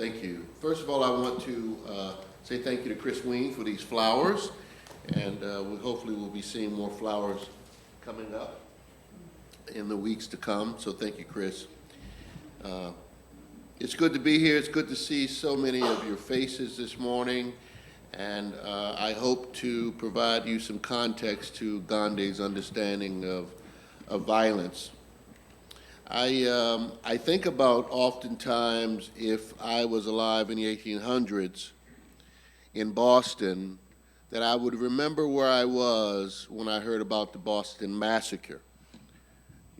Thank you. First of all, I want to say thank you to Chris Ween for these flowers, and we hopefully will be seeing more flowers coming up in the weeks to come, so thank you, Chris. It's good to be here. It's good to see so many of your faces this morning, and I hope to provide you some context to Gandhi's understanding of violence. I think about oftentimes if I was alive in the 1800s in Boston, that I would remember where I was when I heard about the Boston Massacre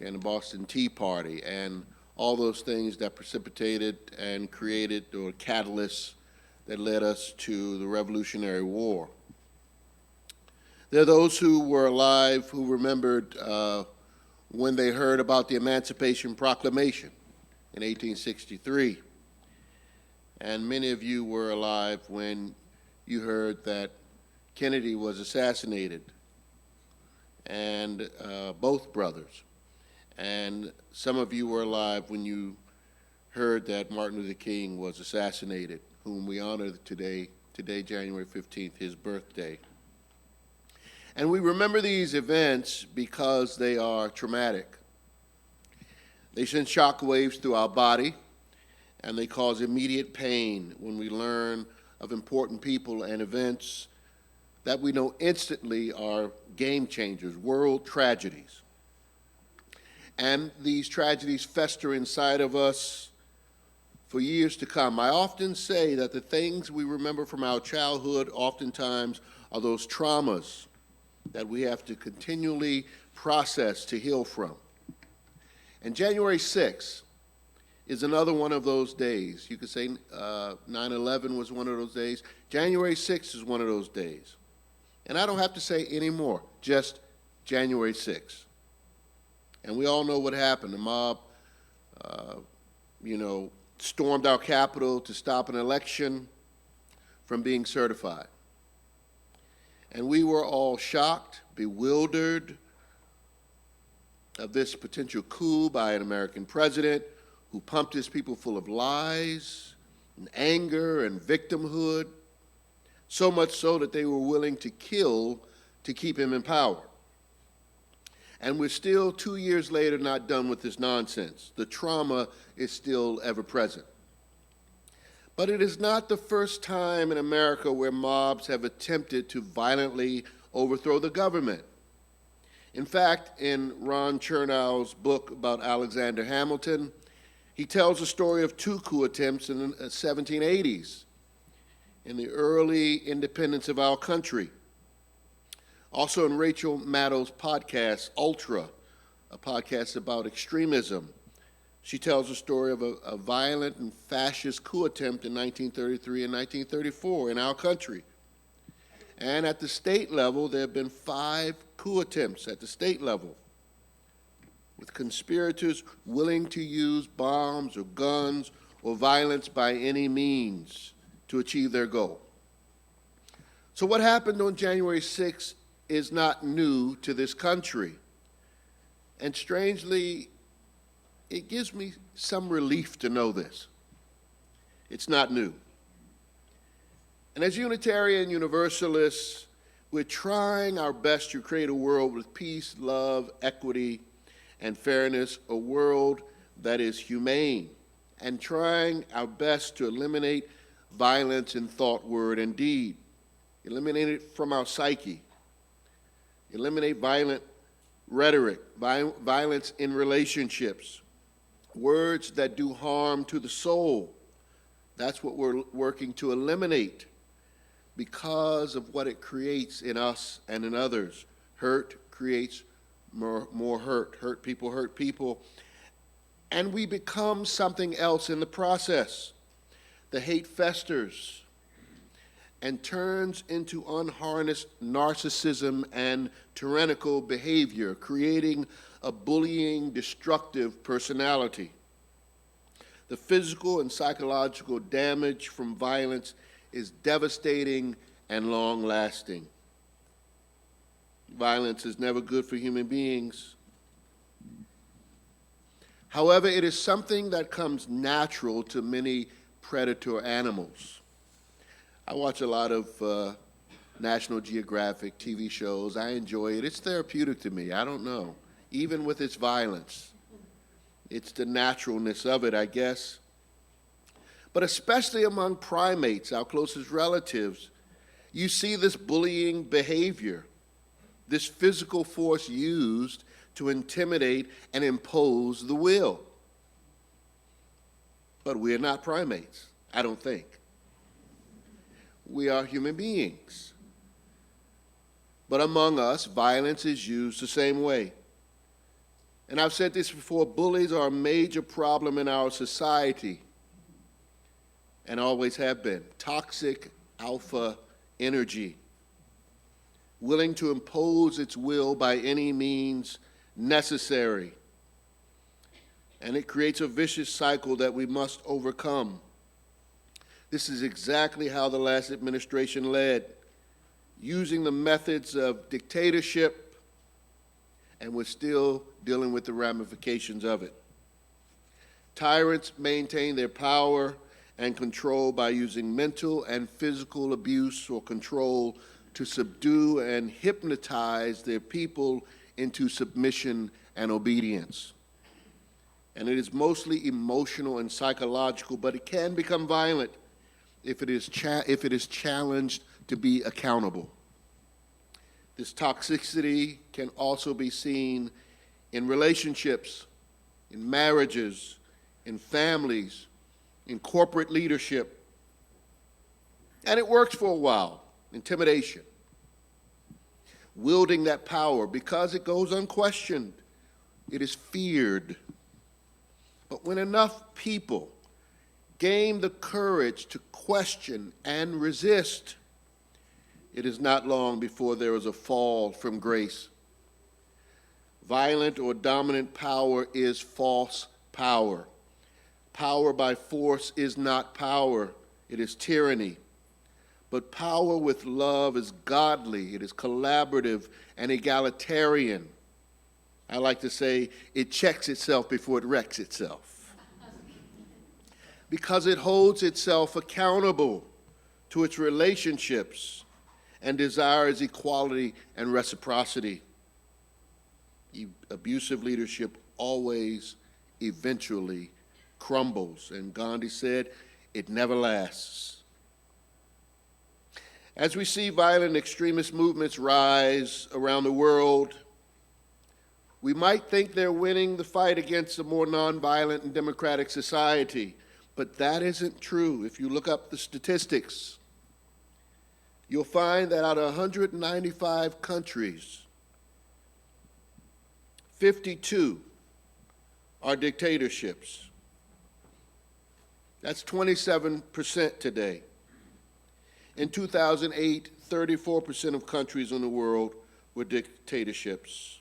and the Boston Tea Party and all those things that precipitated and created or catalysts that led us to the Revolutionary War. There are those who were alive who remembered when they heard about the Emancipation Proclamation in 1863. And many of you were alive when you heard that Kennedy was assassinated, and both brothers. And some of you were alive when you heard that Martin Luther King was assassinated, whom we honor today, January 15th, his birthday. And we remember these events because they are traumatic. They send shock waves through our body, and they cause immediate pain when we learn of important people and events that we know instantly are game changers, world tragedies. And these tragedies fester inside of us for years to come. I often say that the things we remember from our childhood oftentimes are those traumas that we have to continually process to heal from. And January 6th is another one of those days. You could say 9/11 was one of those days. January 6th is one of those days. And I don't have to say any more, just January 6th. And we all know what happened. The mob, stormed our Capitol to stop an election from being certified. And we were all shocked, bewildered of this potential coup by an American president who pumped his people full of lies and anger and victimhood, so much so that they were willing to kill to keep him in power. And we're still 2 years later not done with this nonsense. The trauma is still ever present. But it is not the first time in America where mobs have attempted to violently overthrow the government. In fact, in Ron Chernow's book about Alexander Hamilton, he tells the story of 2 coup attempts in the 1780s, in the early independence of our country. Also in Rachel Maddow's podcast, Ultra, a podcast about extremism, she tells the story of a violent and fascist coup attempt in 1933 and 1934 in our country. And at the state level, there have been 5 coup attempts at the state level, with conspirators willing to use bombs or guns or violence by any means to achieve their goal. So what happened on January 6th is not new to this country. And strangely, it gives me some relief to know this. It's not new. And as Unitarian Universalists, we're trying our best to create a world with peace, love, equity, and fairness, a world that is humane, and trying our best to eliminate violence in thought, word, and deed. Eliminate it from our psyche. Eliminate violent rhetoric, violence in relationships, words that do harm to the soul. That's what we're working to eliminate because of what it creates in us and in others. Hurt creates more hurt. Hurt people. And we become something else in the process. The hate festers and turns into unharnessed narcissism and tyrannical behavior, creating a bullying, destructive personality. The physical and psychological damage from violence is devastating and long-lasting. Violence is never good for human beings. However, it is something that comes natural to many predator animals. I watch a lot of National Geographic TV shows. I enjoy it. It's therapeutic to me. I don't know. Even with its violence. It's the naturalness of it, I guess. But especially among primates, our closest relatives, you see this bullying behavior, this physical force used to intimidate and impose the will. But we are not primates, I don't think. We are human beings. But among us, violence is used the same way. And I've said this before, bullies are a major problem in our society and always have been. Toxic alpha energy, willing to impose its will by any means necessary. And it creates a vicious cycle that we must overcome. This is exactly how the last administration led, using the methods of dictatorship, and we're still dealing with the ramifications of it. Tyrants maintain their power and control by using mental and physical abuse or control to subdue and hypnotize their people into submission and obedience. And it is mostly emotional and psychological, but it can become violent if it is challenged to be accountable. This toxicity can also be seen in relationships, in marriages, in families, in corporate leadership. And it works for a while, intimidation. Wielding that power, because it goes unquestioned, it is feared. But when enough people gain the courage to question and resist, it is not long before there is a fall from grace. Violent or dominant power is false power. Power by force is not power, it is tyranny. But power with love is godly, it is collaborative and egalitarian. I like to say it checks itself before it wrecks itself. Because it holds itself accountable to its relationships and desires equality and reciprocity. Abusive leadership always, eventually, crumbles. And Gandhi said, it never lasts. As we see violent extremist movements rise around the world, we might think they're winning the fight against a more nonviolent and democratic society, but that isn't true. If you look up the statistics, you'll find that out of 195 countries, 52 are dictatorships. That's 27% today. In 2008, 34% of countries in the world were dictatorships.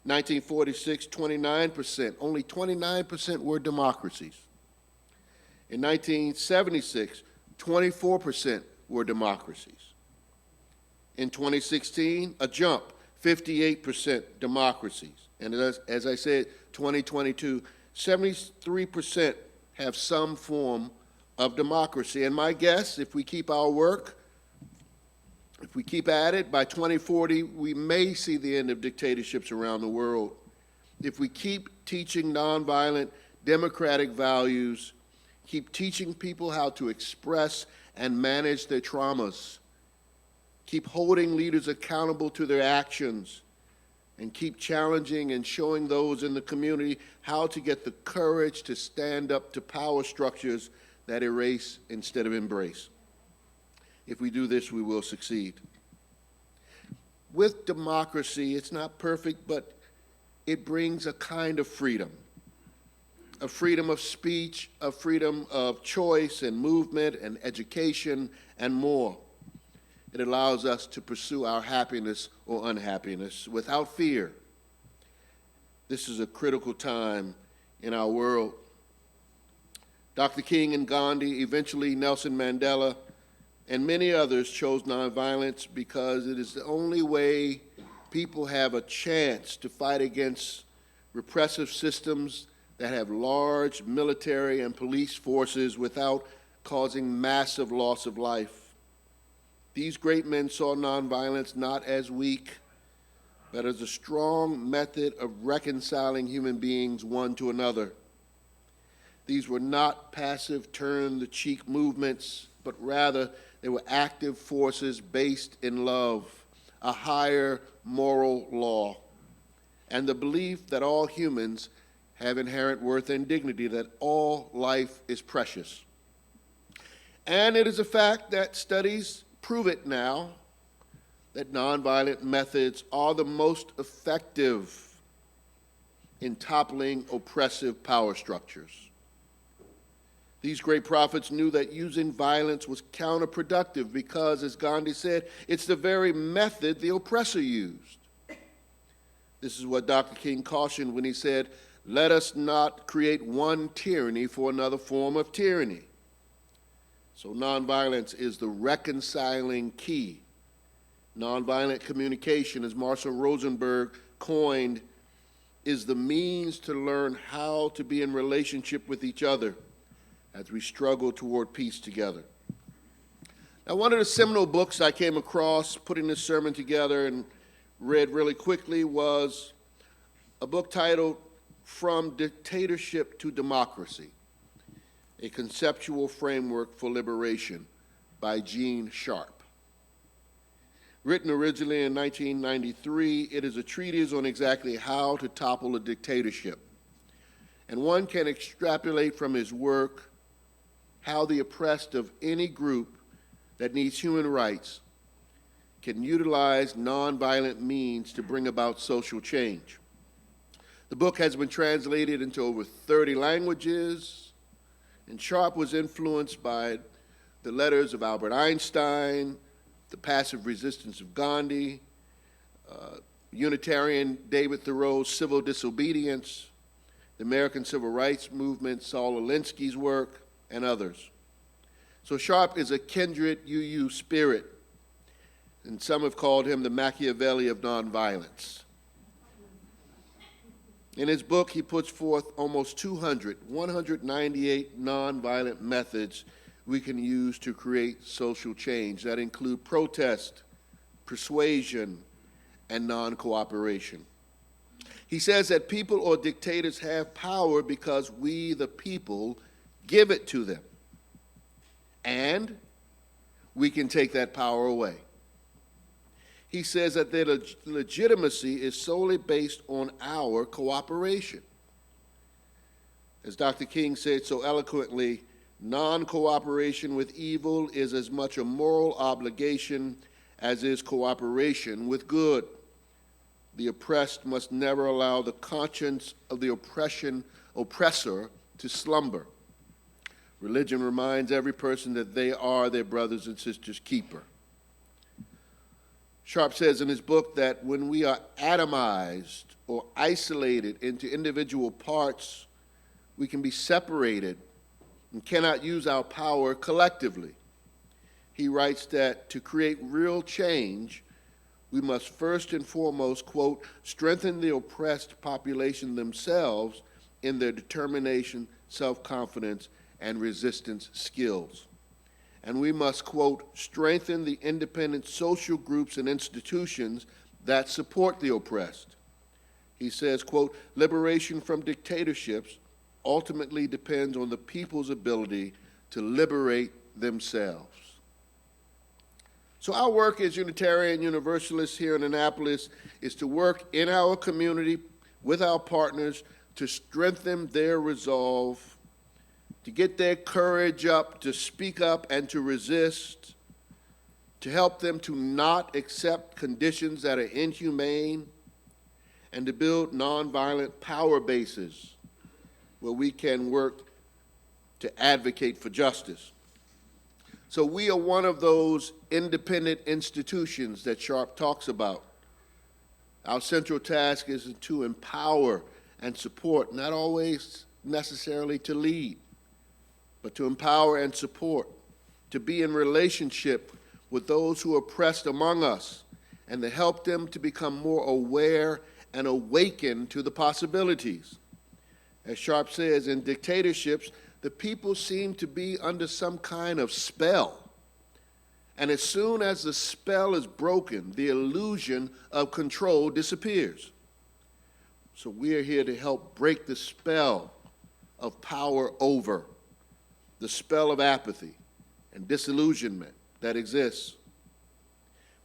1946, 29%. Only 29% were democracies. In 1976, 24% were democracies. In 2016, a jump, 58% democracies. And as I said, 2022, 73% have some form of democracy. And my guess, if we keep our work, if we keep at it, by 2040, we may see the end of dictatorships around the world. If we keep teaching nonviolent democratic values, keep teaching people how to express and manage their traumas, keep holding leaders accountable to their actions, and keep challenging and showing those in the community how to get the courage to stand up to power structures that erase instead of embrace. If we do this, we will succeed. With democracy, it's not perfect, but it brings a kind of freedom of speech, a freedom of choice and movement and education and more. It allows us to pursue our happiness or unhappiness without fear. This is a critical time in our world. Dr. King and Gandhi, eventually Nelson Mandela, and many others chose nonviolence because it is the only way people have a chance to fight against repressive systems that have large military and police forces without causing massive loss of life. These great men saw nonviolence not as weak, but as a strong method of reconciling human beings one to another. These were not passive turn-the-cheek movements, but rather they were active forces based in love, a higher moral law, and the belief that all humans have inherent worth and dignity, that all life is precious. And it is a fact that studies prove it now, that nonviolent methods are the most effective in toppling oppressive power structures. These great prophets knew that using violence was counterproductive because, as Gandhi said, it's the very method the oppressor used. This is what Dr. King cautioned when he said, "Let us not create one tyranny for another form of tyranny." So nonviolence is the reconciling key. Nonviolent communication, as Marshall Rosenberg coined, is the means to learn how to be in relationship with each other as we struggle toward peace together. Now, one of the seminal books I came across putting this sermon together and read really quickly was a book titled From Dictatorship to Democracy, a Conceptual Framework for Liberation by Gene Sharp. Written originally in 1993, it is a treatise on exactly how to topple a dictatorship. And one can extrapolate from his work how the oppressed of any group that needs human rights can utilize nonviolent means to bring about social change. The book has been translated into over 30 languages, and Sharp was influenced by the letters of Albert Einstein, the passive resistance of Gandhi, Unitarian David Thoreau's Civil Disobedience, the American Civil Rights Movement, Saul Alinsky's work, and others. So Sharp is a kindred UU spirit, and some have called him the Machiavelli of nonviolence. In his book, he puts forth almost 198 nonviolent methods we can use to create social change that include protest, persuasion, and non-cooperation. He says that people or dictators have power because we, the people, give it to them. And we can take that power away. He says that their legitimacy is solely based on our cooperation. As Dr. King said so eloquently, non-cooperation with evil is as much a moral obligation as is cooperation with good. The oppressed must never allow the conscience of the oppressor to slumber. Religion reminds every person that they are their brothers and sisters' keeper. Sharp says in his book that when we are atomized or isolated into individual parts, we can be separated and cannot use our power collectively. He writes that to create real change, we must first and foremost, quote, strengthen the oppressed population themselves in their determination, self-confidence, and resistance skills. And we must, quote, strengthen the independent social groups and institutions that support the oppressed. He says, quote, liberation from dictatorships ultimately depends on the people's ability to liberate themselves. So our work as Unitarian Universalists here in Annapolis is to work in our community with our partners to strengthen their resolve, to get their courage up, to speak up and to resist, to help them to not accept conditions that are inhumane, and to build nonviolent power bases where we can work to advocate for justice. So we are one of those independent institutions that Sharp talks about. Our central task is to empower and support, not always necessarily to lead, but to empower and support, to be in relationship with those who are oppressed among us, and to help them to become more aware and awakened to the possibilities. As Sharp says, in dictatorships, the people seem to be under some kind of spell. And as soon as the spell is broken, the illusion of control disappears. So we are here to help break the spell of power over, the spell of apathy and disillusionment that exists.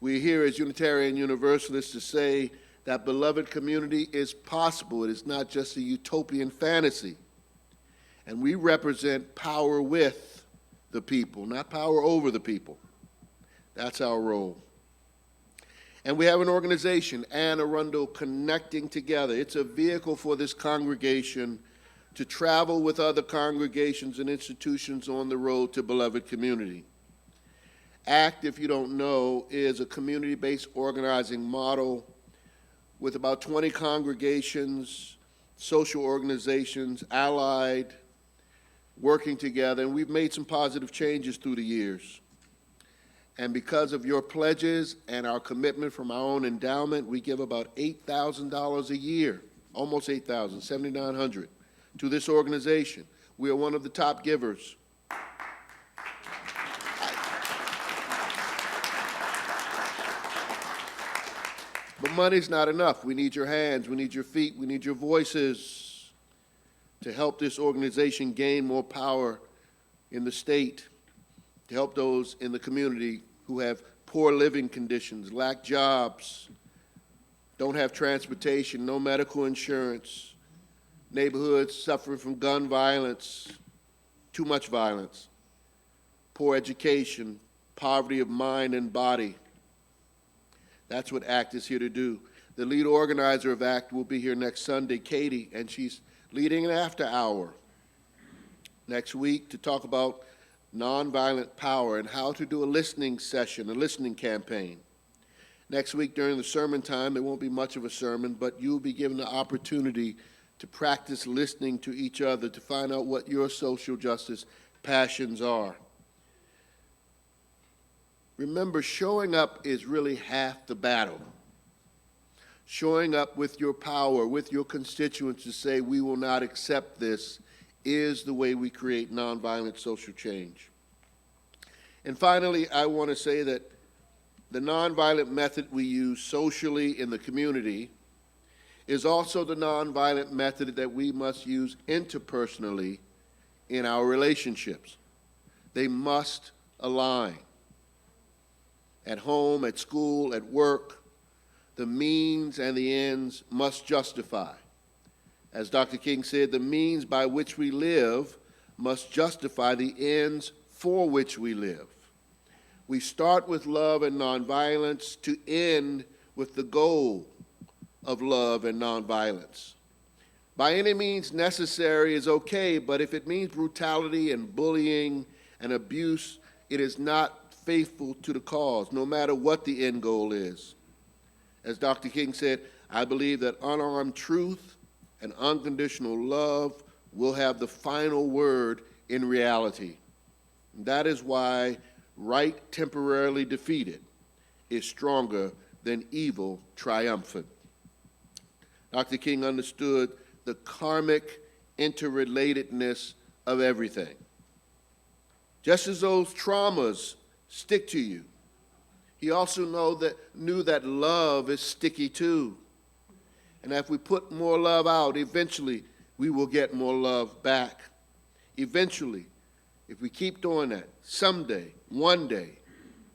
We're here as Unitarian Universalists to say that beloved community is possible. It is not just a utopian fantasy. And we represent power with the people, not power over the people. That's our role. And we have an organization, Anne Arundel, Connecting Together. It's a vehicle for this congregation to travel with other congregations and institutions on the road to beloved community. ACT, if you don't know, is a community-based organizing model with about 20 congregations, social organizations, allied, working together, and we've made some positive changes through the years. And because of your pledges and our commitment from our own endowment, we give about $8,000 a year, almost $8,000, $7,900, to this organization. We are one of the top givers. But money's not enough. We need your hands, we need your feet, we need your voices to help this organization gain more power in the state, to help those in the community who have poor living conditions, lack jobs, don't have transportation, no medical insurance, neighborhoods suffering from gun violence, too much violence, poor education, poverty of mind and body. That's what ACT is here to do. The lead organizer of ACT will be here next Sunday, Katie, and she's leading an after hour next week to talk about nonviolent power and how to do a listening session, a listening campaign. Next week during the sermon time, there won't be much of a sermon, but you'll be given the opportunity to practice listening to each other to find out what your social justice passions are. Remember, showing up is really half the battle. Showing up with your power, with your constituents to say, we will not accept this, is the way we create nonviolent social change. And finally, I want to say that the nonviolent method we use socially in the community is also the nonviolent method that we must use interpersonally in our relationships. They must align. At home, at school, at work, the means and the ends must justify. As Dr. King said, the means by which we live must justify the ends for which we live. We start with love and nonviolence to end with the goal of love and nonviolence. By any means necessary is okay, but if it means brutality and bullying and abuse, it is not faithful to the cause, no matter what the end goal is. As Dr. King said, I believe that unarmed truth and unconditional love will have the final word in reality. That is why right temporarily defeated is stronger than evil triumphant. Dr. King understood the karmic interrelatedness of everything. Just as those traumas stick to you, he also knew that love is sticky too. And if we put more love out, eventually we will get more love back. Eventually, if we keep doing that, someday, one day,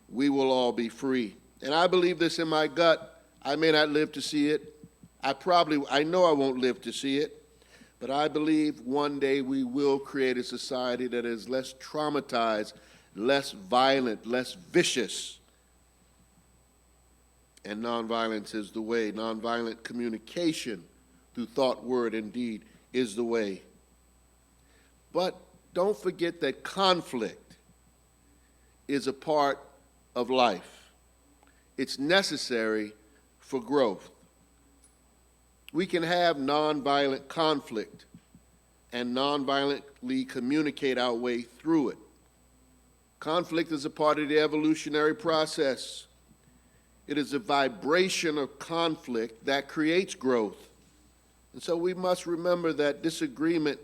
we will all be free. And I believe this in my gut. I may not live to see it. I know I won't live to see it. But I believe one day we will create a society that is less traumatized, less violent, less vicious. And nonviolence is the way. Nonviolent communication through thought, word, and deed is the way. But don't forget that conflict is a part of life. It's necessary for growth. We can have nonviolent conflict and nonviolently communicate our way through it. Conflict is a part of the evolutionary process. It is a vibration of conflict that creates growth. And so we must remember that disagreement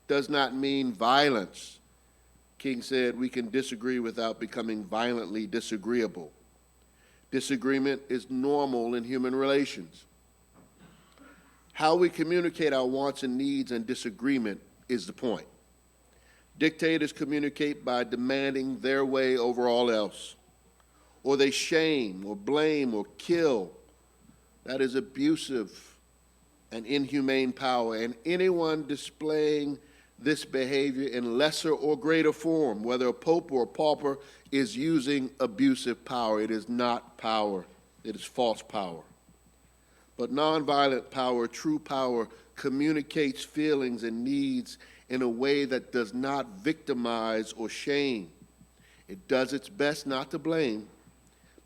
does not mean violence. King said we can disagree without becoming violently disagreeable. Disagreement is normal in human relations. How we communicate our wants and needs and disagreement is the point. Dictators communicate by demanding their way over all else, or they shame or blame or kill. That is abusive and inhumane power, and anyone displaying this behavior in lesser or greater form, whether a pope or a pauper, is using abusive power. It is not power. It is false power. But nonviolent power, true power, communicates feelings and needs in a way that does not victimize or shame. It does its best not to blame,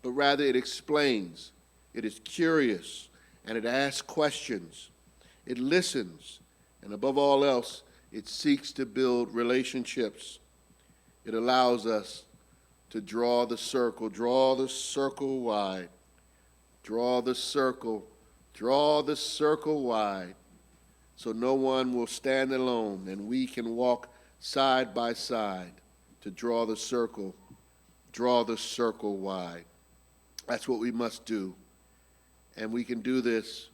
but rather it explains. It is curious, and it asks questions. It listens, and above all else, it seeks to build relationships. It allows us to draw the circle wide, draw the circle wide, so no one will stand alone, and we can walk side by side to draw the circle wide. That's what we must do, and we can do this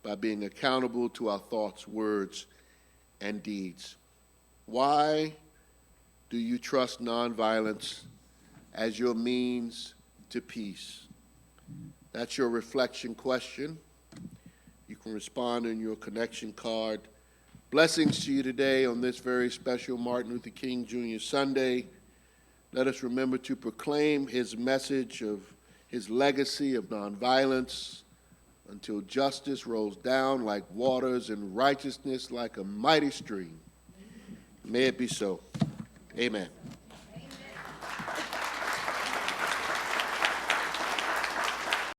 by being accountable to our thoughts, words, and deeds. Why do you trust nonviolence as your means to peace? That's your reflection question. You can respond in your connection card. Blessings to you today on this very special Martin Luther King Jr. Sunday. Let us remember to proclaim his message of his legacy of nonviolence until justice rolls down like waters and righteousness like a mighty stream. May it be so. Amen.